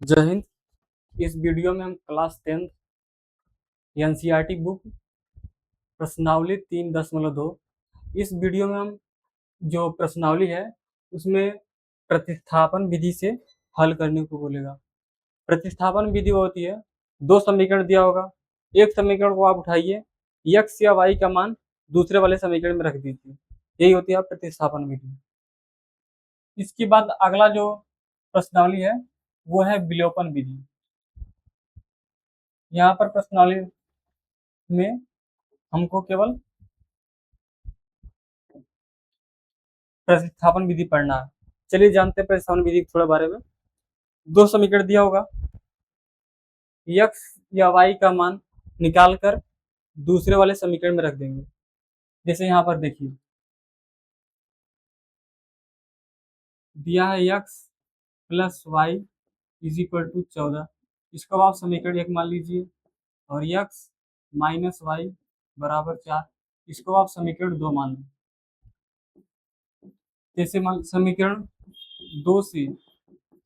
जय हिंद। इस वीडियो में हम क्लास 10th एनसीईआरटी बुक प्रश्नावली 3.2 इस वीडियो में हम जो प्रश्नावली है उसमें प्रतिस्थापन विधि से हल करने को बोलेगा। प्रतिस्थापन विधि वो होती है, दो समीकरण दिया होगा, एक समीकरण को आप उठाइए, x या y का मान दूसरे वाले समीकरण में रख दीजिए, यही होती है प्रतिस्थापन विधि। इसके बाद अगला जो प्रश्नावली है वो है विलोपन विधि। यहाँ पर प्रश्नावली में हमको केवल प्रतिस्थापन विधि पढ़ना है। चलिए जानते हैं प्रतिस्थापन विधि के थोड़े बारे में। दो समीकरण दिया होगा, x या y का मान निकाल कर दूसरे वाले समीकरण में रख देंगे। जैसे यहाँ पर देखिए दिया है x plus y is equal to 14, इसको आप समीकरण 1 मान लीजिए, और x माइनस वाई बराबर 4, इसको आप समीकरण 2 मान लो। जैसे मान समीकरण 2 से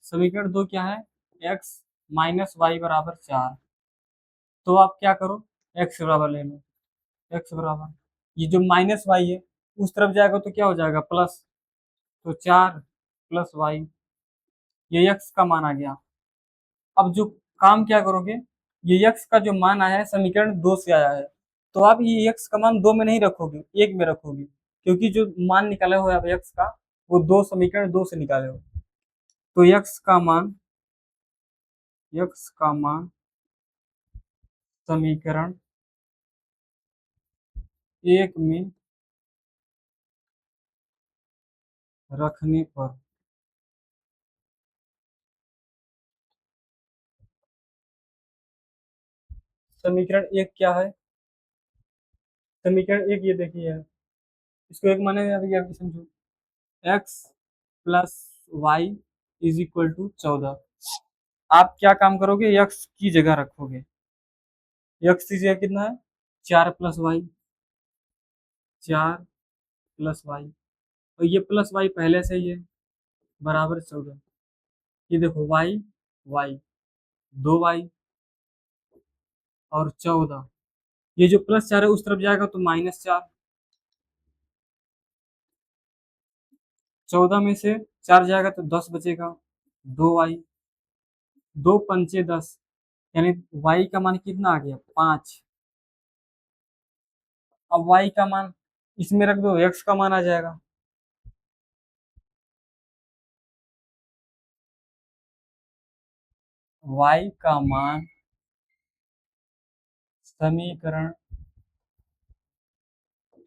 समीकरण 2 क्या है, x माइनस वाई बराबर 4, तो आप क्या करो, x बराबर ले लो, x बराबर ये जो माइनस वाई है उस तरफ जाएगा तो क्या हो जाएगा प्लस, तो 4 प्लस वाई, ये x का मान आ गया। अब जो काम क्या करोगे, ये x का जो मान आया है समीकरण 2 से आया है, तो आप ये x का मान 2 में नहीं रखोगे, 1 में रखोगे, क्योंकि जो मान निकाले हो आप x का वो दो समीकरण 2 से निकाले हो। तो x का मान समीकरण 1 में रखने पर समीकरण 1 क्या है, समीकरण 1 ये देखिए है, इसको एक माने अभी आप समझो, x plus y is equal to 14। आप क्या काम करोगे, x की जगह रखोगे, x की जगह कितना है 4 प्लस वाई, 4 प्लस वाई, और ये प्लस वाई पहले से ही है बराबर 14। ये देखो वाई वाई 2 वाई और 14, ये जो प्लस 4 है उस तरफ जाएगा तो -4, 14 में से 4 जाएगा तो 10 बचेगा, 2 वाई, 2 पंचे 10, यानी वाई का मान कितना आ गया 5। अब वाई का मान इसमें रख दो, एक्स का मान आ जाएगा, वाई का मान समीकरण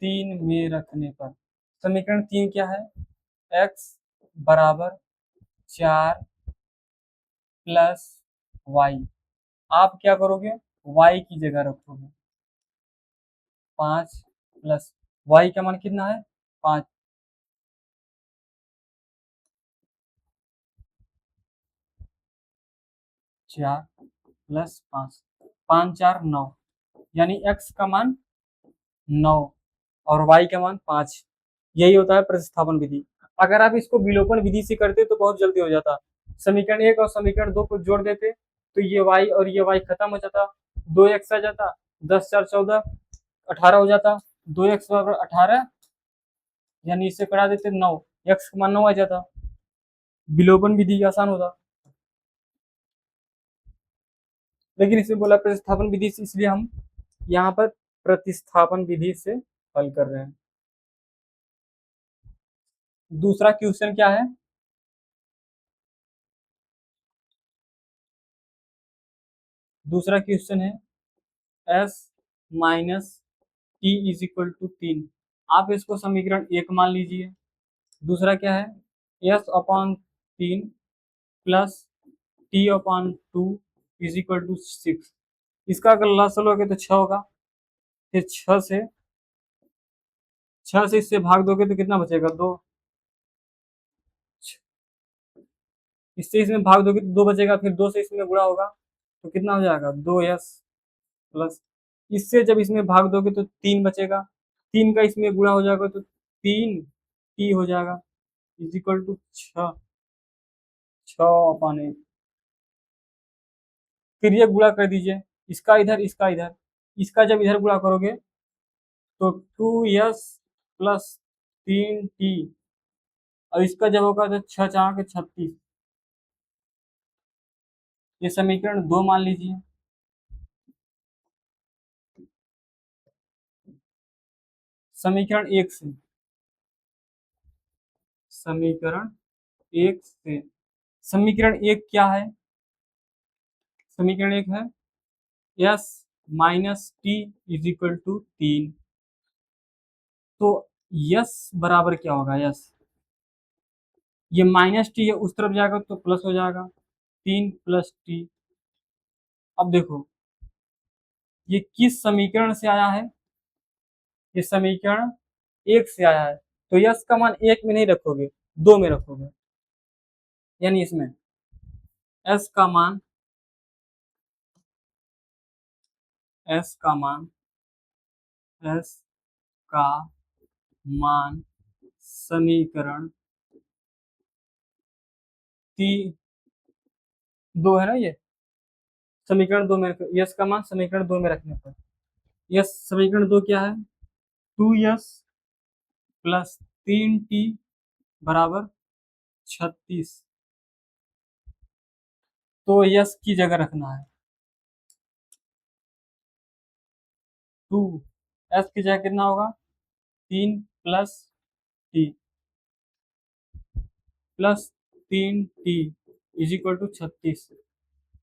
3 में रखने पर, समीकरण 3 क्या है, एक्स बराबर 4 प्लस वाई, आप क्या करोगे वाई की जगह रखोगे, 5 प्लस वाई का मान कितना है 5, 4 प्लस 5, 5 4 9, यानी एक्स का मान 9 और वाई का मान 5। यही होता है प्रतिस्थापन विधि। अगर आप इसको विलोपन विधि से करते तो बहुत जल्दी हो जाता, समीकरण 1 और समीकरण 2 को जोड़ देते तो ये वाई और ये वाई खत्म हो जाता, 2x आ जाता, 10 4 14 18 हो जाता, 2x बराबर 18, यानी इससे कटा देते 9, x का मान 9 आ जाता, विलोपन विधि आसान होता। लेकिन इसमें बोला प्रतिस्थापन विधि से, इसलिए हम यहाँ पर प्रतिस्थापन विधि से हल कर रहे हैं। दूसरा क्वेश्चन क्या है, दूसरा क्वेश्चन है s minus t is equal to 3, आप इसको समीकरण 1 मान लीजिए। दूसरा क्या है s upon 3 plus t upon 2 is equal to 6, इसका अगर लसागु लोगे तो 6 होगा, फिर 6 से इससे भाग दोगे तो कितना बचेगा 2, इससे इसमें भाग दोगे तो 2 बचेगा, फिर 2 से इसमें गुणा होगा तो कितना हो जाएगा 2s प्लस, इससे जब इसमें भाग दोगे तो 3 बचेगा, 3 का इसमें गुणा हो जाएगा तो 3t हो जाएगा इज इक्वल टू 6, 6 अपॉन 1। फिर ये गुणा कर दीजिए, इसका इधर इसका इधर, इसका जब इधर गुणा करोगे तो 2s प्लस 3t, और इसका जब होगा तो 6×4 = 36। ये समीकरण 2 मान लीजिए। समीकरण 1 से, समीकरण 1 से, समीकरण 1 क्या है? समीकरण 1 है s minus t is equal to 3। तो s बराबर क्या होगा? s, ये माइनस टी है, उस तरफ जाएगा तो प्लस हो जाएगा, 3 प्लस टी। अब देखो ये किस समीकरण से आया है? ये समीकरण 1 से आया है, तो यस का मान 1 में नहीं रखोगे, 2 में रखोगे, यानी इसमें एस का मान, एस का मान, एस का मान समीकरण 2 है ना, ये समीकरण 2 में यस का मान समीकरण 2 में रखने पर, यस समीकरण 2 क्या है? 2s प्लस 3t बराबर 36। तो यस की जगह रखना है 2, एस की जगह कितना होगा? 3 plus t, plus 3t is equal to 36।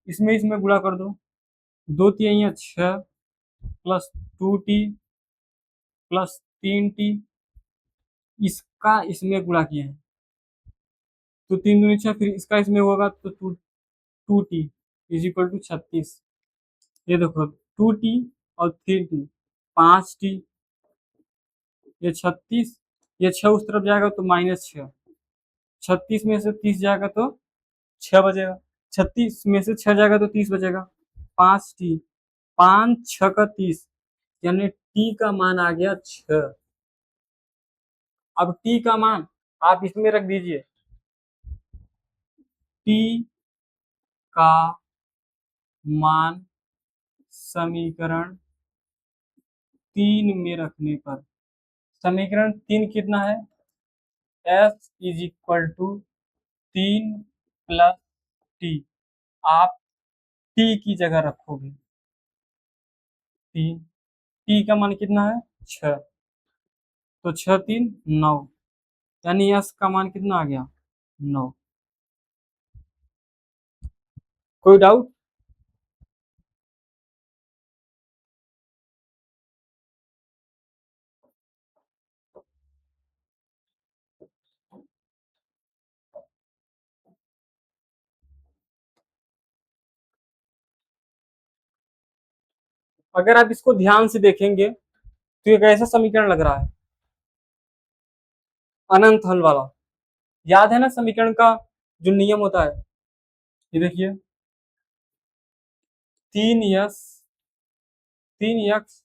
इसमें इसमें गुणा कर दो, 2 3 6 प्लस 2t प्लस 3t, इसका इसमें गुणा किए हैं तो 3 दूनी 6, फिर इसका इसमें होगा तो 2t इज इक्वल टू 36। ये देखो 2t और 3t, 5t, ये 36, ये 6 उस तरफ जाएगा तो -6, 36 में से 30 जाएगा तो 6 बचेगा, 36 में से 6 जाएगा तो 30 बचेगा, 5t, 5×6 = 30, यानी t का मान आ गया 6। अब t का मान आप इसमें रख दीजिए, t का मान समीकरण 3 में रखने पर, समीकरण 3 कितना है? s is equal to 3 plus t, आप टी की जगह रखोगे 3, टी का मान कितना है? 6, तो 6 3 9, यानी s का मान कितना आ गया? 9। कोई डाउट? अगर आप इसको ध्यान से देखेंगे तो एक ऐसा समीकरण लग रहा है, अनंत हल वाला। याद है ना समीकरण का जो नियम होता है? ये देखिए 3s 3x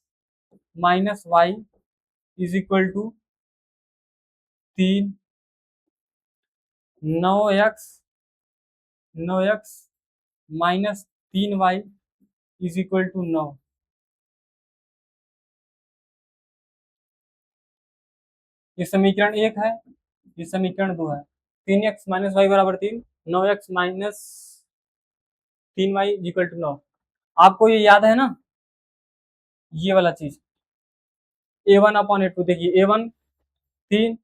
minus y is equal to 3, 9x minus 3y is equal to 9। ये समीकरण 1 है, ये समीकरण 2 है। 3x माइनस वाई बराबर 3, 9x minus 3y equal to 9। आपको ये याद है ना, ये वाला चीज a1/a2, देखिए a1 3,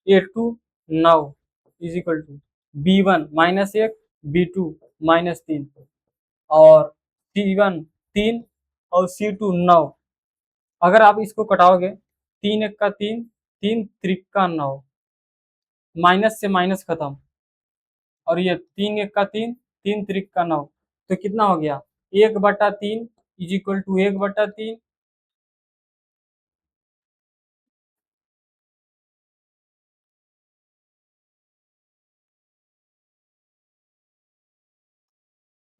a2 9 is equal to b1 -1, b2 -3, और c1 3 और c2 9। अगर आप इसको कटाओगे, 3 1 का 3, 3 3 का 9, माइनस से माइनस खत्म, और ये 3 1 का 3, 3 3 का 9, तो कितना हो गया? 1/3 is equal to 1/3,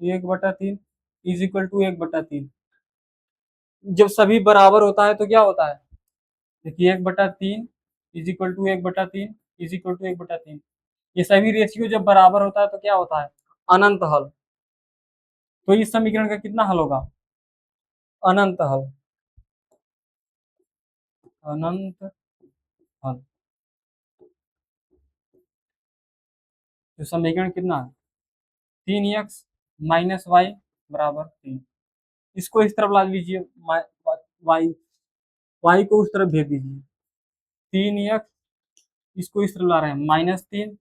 1/3 is equal to 1/3। जब सभी बराबर होता है तो क्या होता है? देखिए 1/3 is equal to 1/3 is equal to 1/3, ये सभी रेशियो जब बराबर होता है तो क्या होता है? अनंत हल। तो इस समीकरण का कितना हल होगा? अनंत हल। अनंत हल। तो समीकरण कितना है? 3x माइनस वाई बराबर 3। इसको इस तरफ ला लीजिए, वाई वाई को उस तरफ भेज दीजिए। 3x, इसको इस तरफ ला रहे हैं -3,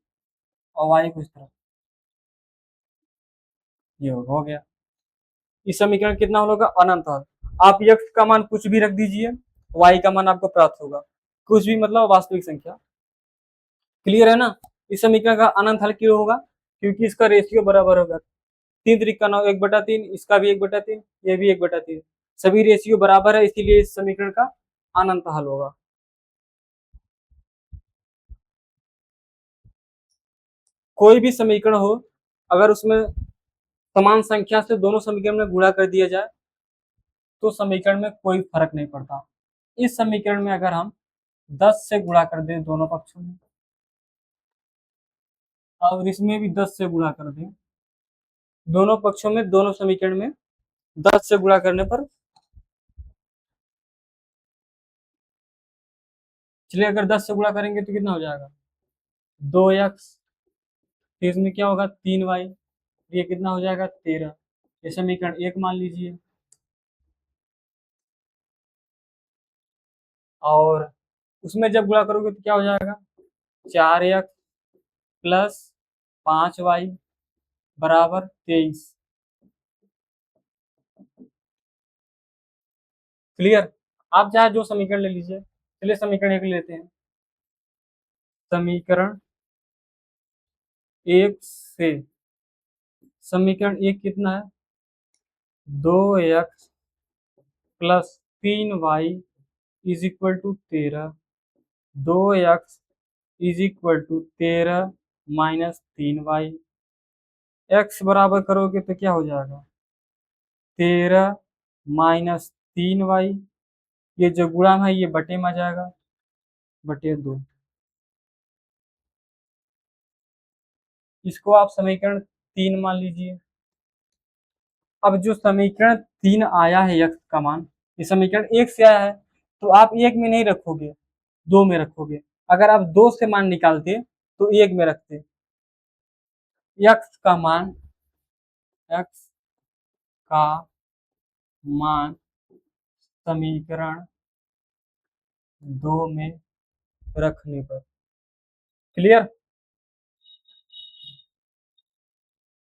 और वाई को इस तरफ। ये हो गया। इस समीकरण कितना होगा? अनंत हल। आप x का मान कुछ भी रख दीजिए, y का मान आपको प्राप्त होगा। कुछ भी मतलब वास्तविक संख्या। क्लियर है ना? इस समीकरण का अनंत हल क्यों होगा? क्योंकि इसका रेशियो बराबर होगा। 3 × 9 1/3, इसका भी 1/3, ये भी 1/3। सभी रेशियो बराबर है, इसीलिए इस समीकरण का अनंत हल होगा। कोई भी समीकरण हो, अगर उसमें समान संख्या से दोनों समीकरण में गुणा कर दिया जाए तो समीकरण में कोई फर्क नहीं पड़ता। इस समीकरण में अगर हम 10 से गुणा कर दें दोनों पक्षों में, और इसमें भी 10 से गुणा कर दें, दोनों पक्षों में, दोनों समीकरण में 10 से गुणा करने पर, चलिए अगर 10 से गुणा करेंगे तो कितना हो जाएगा? 2x। फिर इसमें क्या होगा? 3y। ये कितना हो जाएगा? 13। ये समीकरण 1 मान लीजिए। और उसमें जब गुणा करोगे तो क्या हो जाएगा? 4x प्लस 5y बराबर 23। क्लियर? आप चाहे जो समीकरण ले लीजिए। चलिए समीकरण 1 लेते हैं। समीकरण 1 से, समीकरण 1 कितना है? 2x plus 3y is equal to 13। 2x is equal to 13 minus 3y। x बराबर करोगे तो क्या हो जाएगा? 13 माइनस 3y। ये जो गुणा है ये बटे में आ जाएगा, बटे 2। इसको आप समीकरण 3 मान लीजिए। अब जो समीकरण 3 आया है x का मान, ये समीकरण 1 से आया है, तो आप 1 में नहीं रखोगे, 2 में रखोगे। अगर आप 2 से मान निकालते तो 1 में रखते। x का मान, x का मान समीकरण 2 में रखने पर। क्लियर?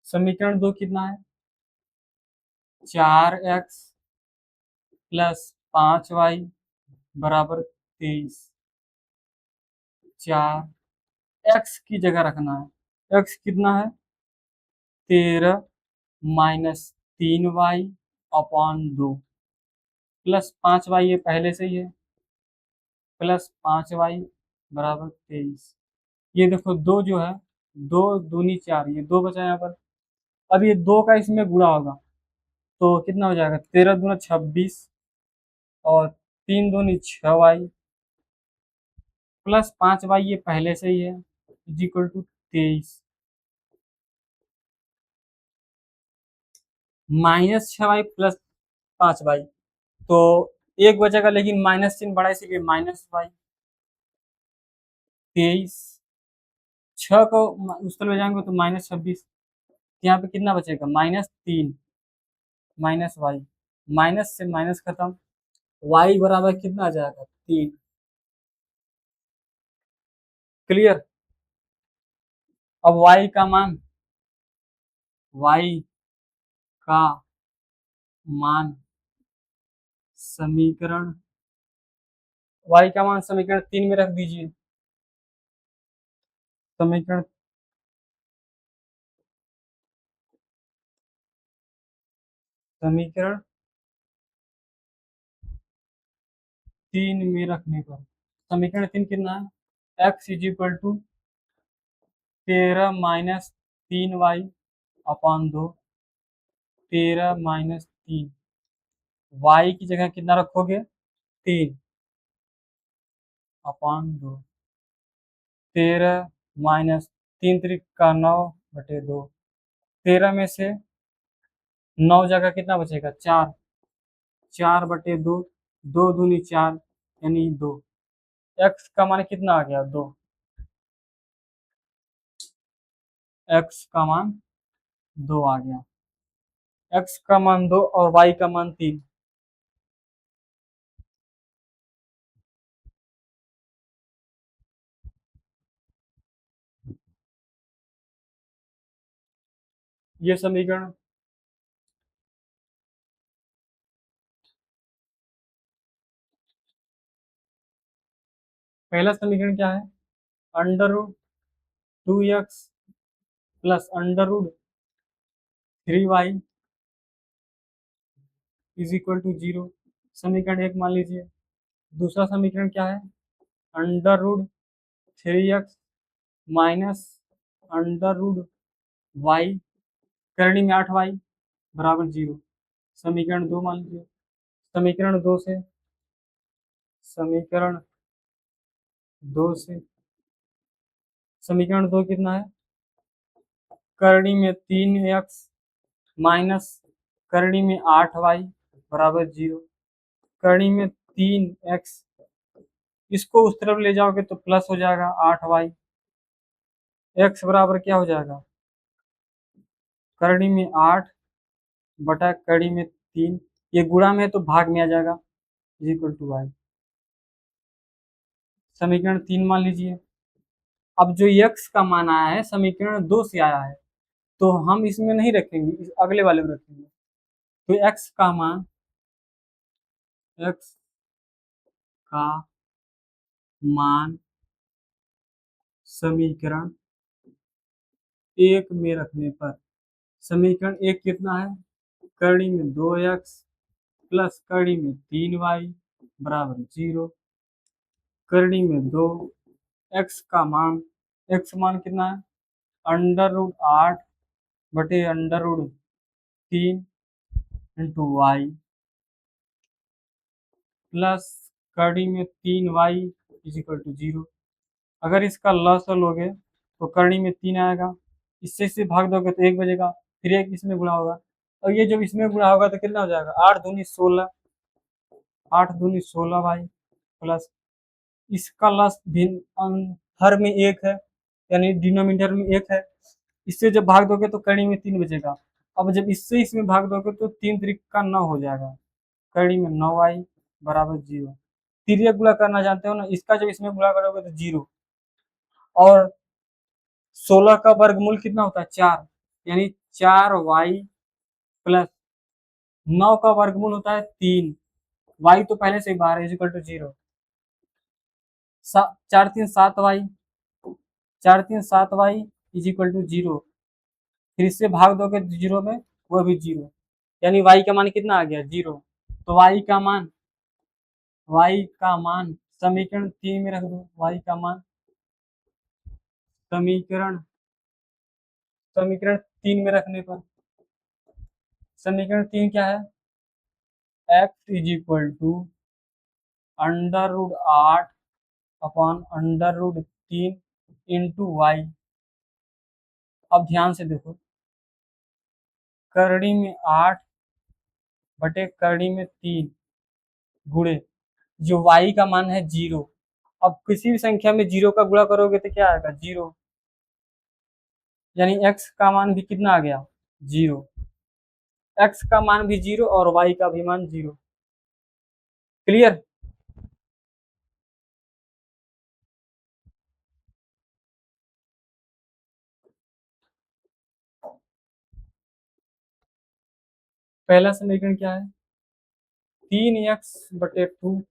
समीकरण 2 कितना है? 4x प्लस 5y बराबर 23। 4 x की जगह रखना है। x कितना है? 13 minus 3y upon 2 plus 5y, ये पहले से ही है, प्लस 5y बराबर 23। ये देखो 2 जो है, 2 दूनी 4, ये 2 बचा यहाँ पर। अब ये 2 का इसमें गुणा होगा तो कितना हो जाएगा? 13 दूना 26, और 3 दूनी 6y प्लस 5y, ये पहले से ही है, is equal to 23। -6y plus 5y, तो एक बचेगा, लेकिन माइनस चिन्ह बड़ा, इसीलिए -y। 23, 6 को उस तरफ ले जाएंगे तो -26। यहाँ पे कितना बचेगा? -3 माइनस वाई। माइनस से माइनस खत्म, y बराबर कितना आ जाएगा? 3। क्लियर? अब y का मान, y का मान समीकरण, y का मान समीकरण 3 में रख दीजिए। समीकरण समीकरण 3 में रखने पर, समीकरण 3 कितना है? x is equal to 13 minus 3y upon 2। 13 minus 3, y की जगह कितना रखोगे? 3 अपॉन 2। 13 माइनस 3 3 का 9 बटे 2। 13 में से 9 जगह कितना बचेगा 4, 4/2, 2 दूनी 4 यानी 2। एक्स का मान कितना आ गया 2, एक्स का मान 2 आ गया, एक्स का मान 2 और वाई का मान 3। ये समीकरण पहला समीकरण क्या है, √2x plus √3y is equal to 0, समीकरण 1 मान लीजिए। दूसरा समीकरण क्या है, √3x माइनस √y करनी में 8y बराबर 0, समीकरण 2 मान लीजिए। समीकरण 2 से समीकरण 2 से समीकरण 2 कितना है, करनी में 3x माइनस करनी में 8y बराबर 0, करनी में 3x, इसको उस तरफ ले जाओगे तो प्लस हो जाएगा 8y, x बराबर क्या हो जाएगा, करनी में 8 बटा करनी में 3, ये गुणा में तो भाग में आ जाएगा इज इक्वल टू y, समीकरण 3 मान लीजिए। अब जो x का मान आया है समीकरण 2 से आया है, तो हम इसमें नहीं रखेंगे, इस अगले वाले में रखेंगे। तो x का मान समीकरण 1 में रखने पर, समीकरण 1 कितना है, करनी में 2x प्लस करनी में 3y बराबर 0, करनी में 2, x मान कितना है, √8 बटे √3 इंटू वाई प्लस करनी में 3y इज इक्वल टू 0। अगर इसका लॉस लोगे तो करनी में 3 आएगा, इससे इसे भाग दोगे तो 1 बचेगा, फिर एक इसमें गुणा होगा, और ये जब इसमें गुणा होगा तो कितना हो जाएगा 8 दूनी 16, 8 दूनी 16 भाई प्लस इसका लॉस हर में 1 है यानी डिनोमिनेटर में 1 है, इससे जब भाग दोगे तो करनी में 3 बचेगा। अब जब इससे इसमें भाग दोगे तो 3 3 9 हो जाएगा, करनी में 9y बराबर 0। तिर्यक गुणा करना जानते हो ना, इसका जब इसमें गुणा करोगे तो 0, और 16 का वर्गमूल कितना होता है 4, यानी 4y प्लस 9 का वर्गमूल होता है 3, y तो पहले से ही बाहर है equal to 0, 4 3 7y, 4 3 7y is equal to 0, फिर इससे भाग दोगे 0 में वो भी 0, यानी y का मान कितना आ गया 0। तो y का मान समीकरण 3 में रख दो, y का मान समीकरण समीकरण 3 में रखने पर, समीकरण 3 क्या है, x is equal to √8 upon √3 into y. अब ध्यान से देखो, करनी में 8 बटे करनी में 3 गुणे जो y का मान है 0, अब किसी भी संख्या में 0 का गुणा करोगे तो क्या आएगा 0, यानी x का मान भी कितना आ गया 0, x का मान भी 0 और y का भी मान 0। क्लियर। पहला समीकरण क्या है, 3x/2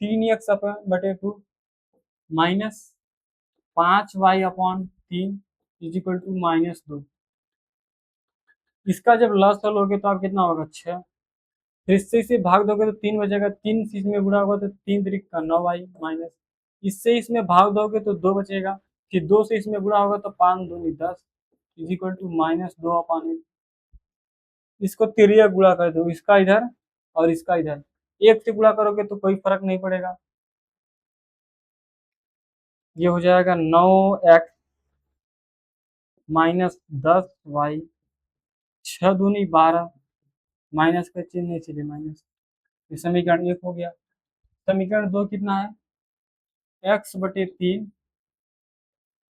3x/2 minus 5y/3 is equal to -2। इसका जब लॉस लोगे तो आप कितना होगा 6, फिर इससे इसे भाग दोगे तो 3 बचेगा, 3 से इसमें गुणा होगा तो 3 3 का 9y माइनस, इससे इसमें भाग दोगे तो 2 बचेगा, फिर 2 से इसमें गुणा होगा तो 5 दूनी 10 इज इक्वल टू -2/8। इसको तिर्यक गुणा कर दो, इसका इधर और इसका इधर, एक से गुणा करोगे तो कोई फर्क नहीं पड़ेगा, ये हो जाएगा 9x माइनस 10y 6 दूनी 12, माइनस का चिन्ह नहीं, चलिए माइनस। ये समीकरण 1 हो गया। समीकरण 2 कितना है? x/3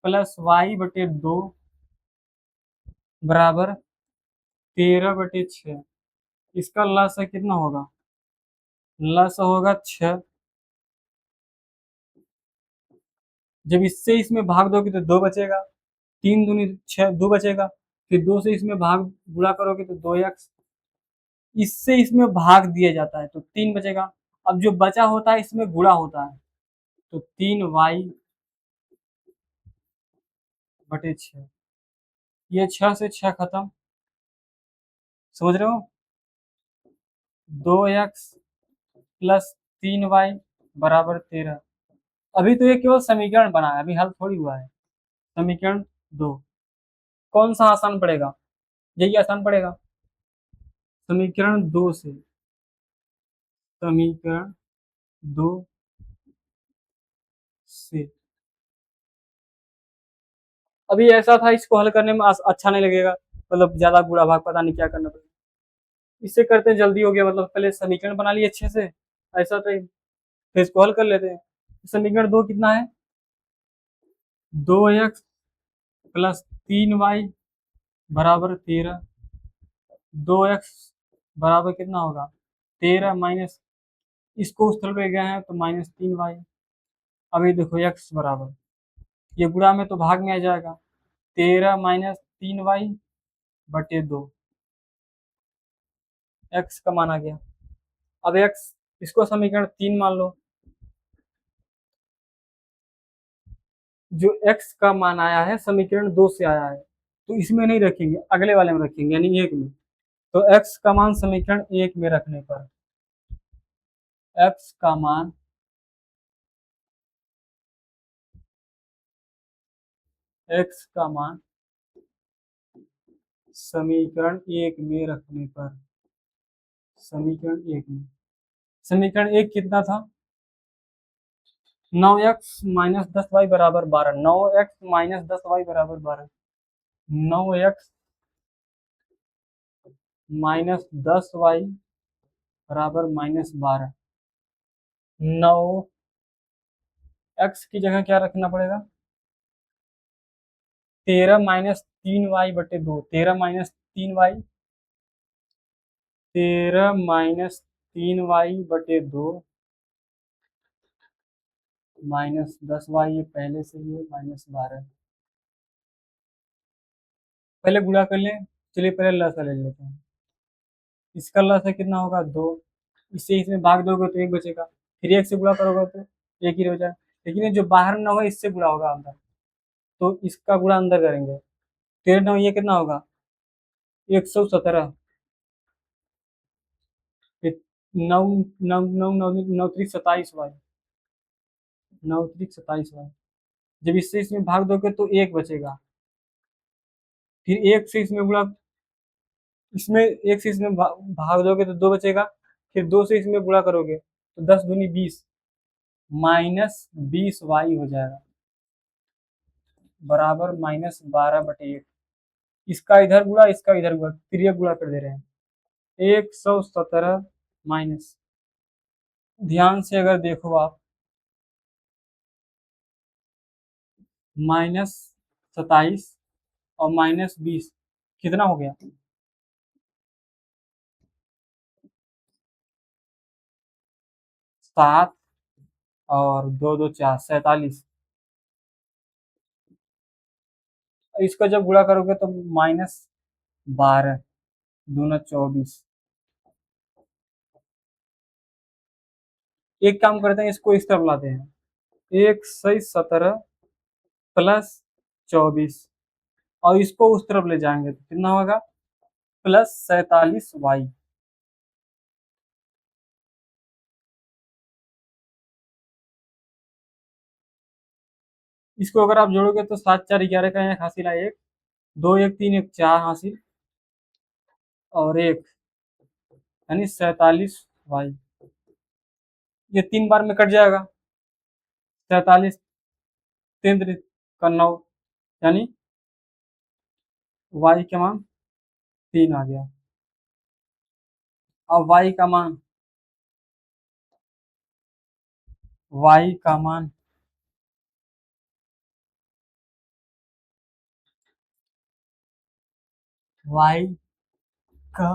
प्लस y/2 बराबर 13/6। इसका लसागु कितना होगा? लसागु होगा 6। जब इससे इसमें भाग दोगे तो 2 बचेगा। 3 दूनी 6, 2 बचेगा। फिर 2 से इसमें भाग गुणा करोगे तो 2x। इससे इसमें भाग दिया जाता है तो 3 बचेगा। अब जो बचा होता है इसमें गुणा होता है, तो 3y/6। ये 6 से 6 खत्म, समझ रहे हो? 2x प्लस 3y बराबर 13। अभी तो ये केवल समीकरण बना है, अभी हल थोड़ी हुआ है। समीकरण 2 कौन सा आसान पड़ेगा? यही आसान पड़ेगा। समीकरण 2 से, समीकरण 2 से अभी ऐसा था, इसको हल करने में अच्छा नहीं लगेगा, मतलब ज्यादा गुणा भाग पता नहीं क्या करना पड़ेगा। इससे करते हैं, जल्दी हो गया, मतलब पहले समीकरण बना लिए अच्छे से, ऐसा तो फिर इसको हल कर लेते हैं। समीकरण 2 कितना है? 2x प्लस 3y बराबर 13। 2x बराबर कितना होगा? 13 माइनस, इसको उस तरफ ले गए हैं तो -3y। अभी देखो x बराबर, ये गुणा में तो भाग में आ जाएगा, 13 माइनस 3y/2। x का मान आ गया। अब x, इसको समीकरण 3 मान लो। जो x का मान आया है समीकरण 2 से आया है, तो इसमें नहीं रखेंगे, अगले वाले में रखेंगे, यानी 1 में। तो x का मान समीकरण 1 में रखने पर, x का मान x का मान समीकरण 1 में रखने पर, समीकरण 1 में, समीकरण 1 कितना था? 9x माइनस 10y बराबर 12। 9x माइनस 10y बराबर 12। 9x माइनस 10y बराबर -12। 9x की जगह क्या रखना पड़ेगा? 13 minus 3y/2। 13 minus 3y/2 minus 10y, ये पहले से ही है, -12। पहले गुणा कर लें, चलिए पहले लसा ले लेते हैं। इसका लसा कितना होगा? 2। इससे इसमें भाग दोगे तो 1 बचेगा। फिर 1 से गुणा करोगे तो 1 ही रह जाए, लेकिन ये जो बाहर ना हो इससे गुणा होगा अंदर, तो इसका गुणा अंदर करेंगे। 13 9 ये कितना होगा? 117। फिर 9 9 9 9 9 3 27y, 9 3 27y। जब इससे इसमें भाग दोगे तो 1 बचेगा। फिर 1 से इसमें गुणा, इसमें 1 से इसमें भाग दोगे तो 2 बचेगा। फिर 2 से इसमें गुणा करोगे तो 10 दूनी 20, -20y हो जाएगा, बराबर -12/8। इसका इधर गुणा, इसका इधर गुणा, तिर्यक गुणा कर दे रहे हैं। 117 माइनस, ध्यान से अगर देखो आप, -27 और -20 कितना हो गया? 7 और 2 2 4, 47। इसका जब गुणा करोगे तो -12 दूना 24। एक काम करते हैं, इसको इस तरफ लाते हैं। 117 प्लस 24, और इसको उस तरफ ले जाएंगे तो कितना होगा? +47y। इसको अगर आप जोड़ोगे तो 7 4 11 का एक हासिल है, 1 2 1 3 1 4 हासिल, और 1, यानी 47y। ये 3 बार में कट जाएगा। 47 3 का 9, यानी y के मान 3 आ गया। अब y का मान, y का मान y का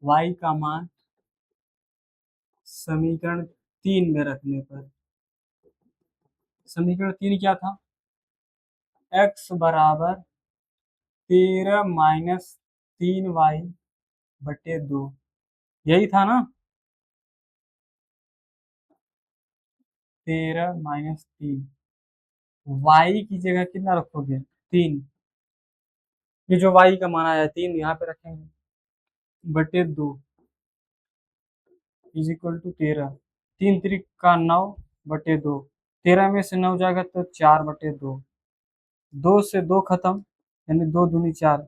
y का मान समीकरण 3 में रखने पर, समीकरण 3 क्या था, x बराबर 13 - 3y/2, यही था ना। 13 - 3, y की जगह कितना रखोगे, 3। ये जो y का मान आया 3 यहाँ पे रखेंगे, बटे 2 इज इक्वल टू 13। 3 × 9 बटे 2, 13 में से 9 जाएगा तो 4/2, 2 से 2 खत्म, यानी 2 दूनी 4।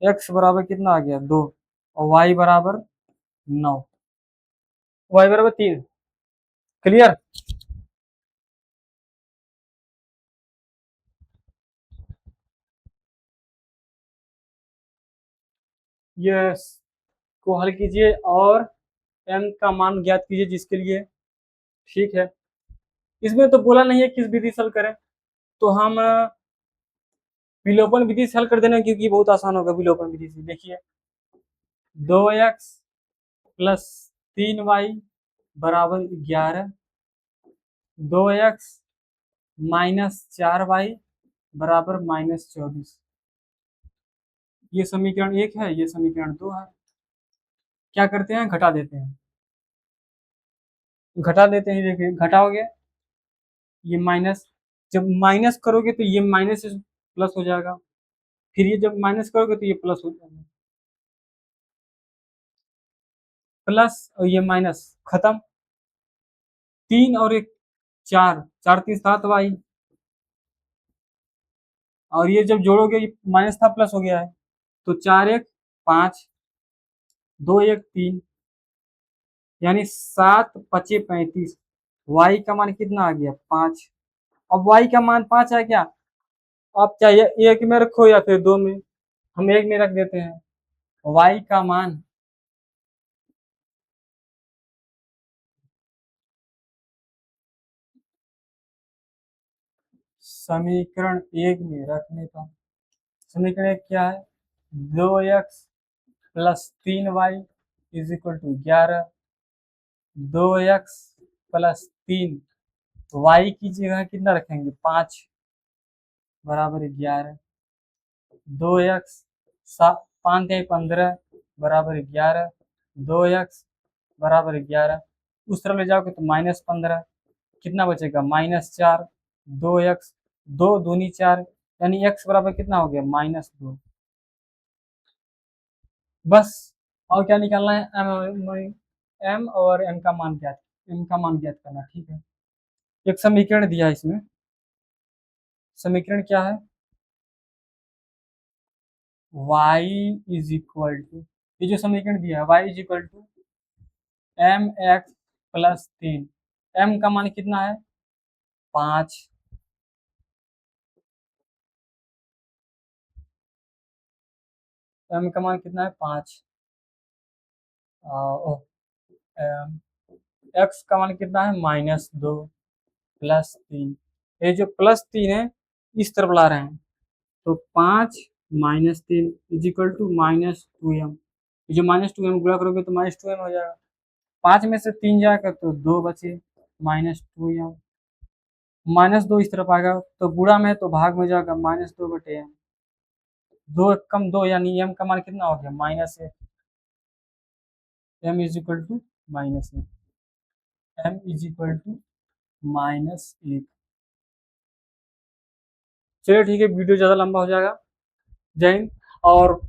x बराबर कितना आ गया, 2, और y बराबर 9, y बराबर 3। क्लियर। ये को हल कीजिए और m का मान ज्ञात कीजिए जिसके लिए, ठीक है। इसमें तो बोला नहीं है किस विधि से हल करें, तो हम विलोपन विधि से हल कर देना, क्योंकि बहुत आसान होगा विलोपन विधि से। देखिए 2x प्लस 3y बराबर 11, 2x माइनस 4y बराबर -24। ये समीकरण 1 है, ये समीकरण 2 है। क्या करते हैं, घटा देते हैं, घटा देते हैं। देखिए घटाओगे, ये माइनस, जब माइनस करोगे तो ये माइनस से प्लस हो जाएगा, फिर ये जब माइनस करोगे तो ये प्लस हो जाएगा, प्लस और ये माइनस खत्म। 3 और 1 4, 4 3 7y, और ये जब जोड़ोगे ये माइनस था प्लस हो गया है, तो 4 1 5, 2 1 3, यानी 7 5 35। y का मान कितना आ गया, 5। अब y का मान 5 है क्या, आप चाहे 1 में रखो या फिर 2 में, हम 1 में रख देते हैं। y का मान समीकरण 1 में रखने का, समीकरण 1 क्या है, 2x plus 3y is equal to 11, 2x plus 3, y की जगह कितना रखेंगे, 5 बराबर 11, 2x 5 या 15 बराबर 11, 2x बराबर 11, उस तरफ ले जाओगे तो -15, कितना बचेगा, -4, 2x, 2 दूनी 4, यानी x बराबर कितना हो गया, -2। बस, और क्या निकालना है, m और n का मान ज्ञात, m का मान ज्ञात करना, ठीक है। एक समीकरण दिया है इसमें, समीकरण क्या है, y इज इक्वल टू, ये जो समीकरण दिया है y is equal to mx plus 3, m का मान कितना है, 5, m का मान कितना है, 5, x का मान कितना है, -2 प्लस 3, ये जो प्लस 3 है इस तरफ ला रहे हैं, तो 5 -3 इज इक्वल टू -2m, ये जो -2m गुणा करोगे तो -2m हो जाएगा, 5 में से 3 जाएगा तो 2 बचे, -2m, -2 इस तरफ आएगा तो गुणा में है तो भाग में जाएगा, -2/m, 2 कम 2, यानी m का मान कितना हो गया, -1, m is equal to -1, m is equal to -1। चलिए ठीक है, वीडियो ज़्यादा लंबा हो जाएगा। जय हिंद, और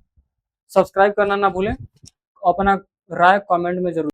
सब्सक्राइब करना ना भूलें, अपना राय कमेंट में जरूर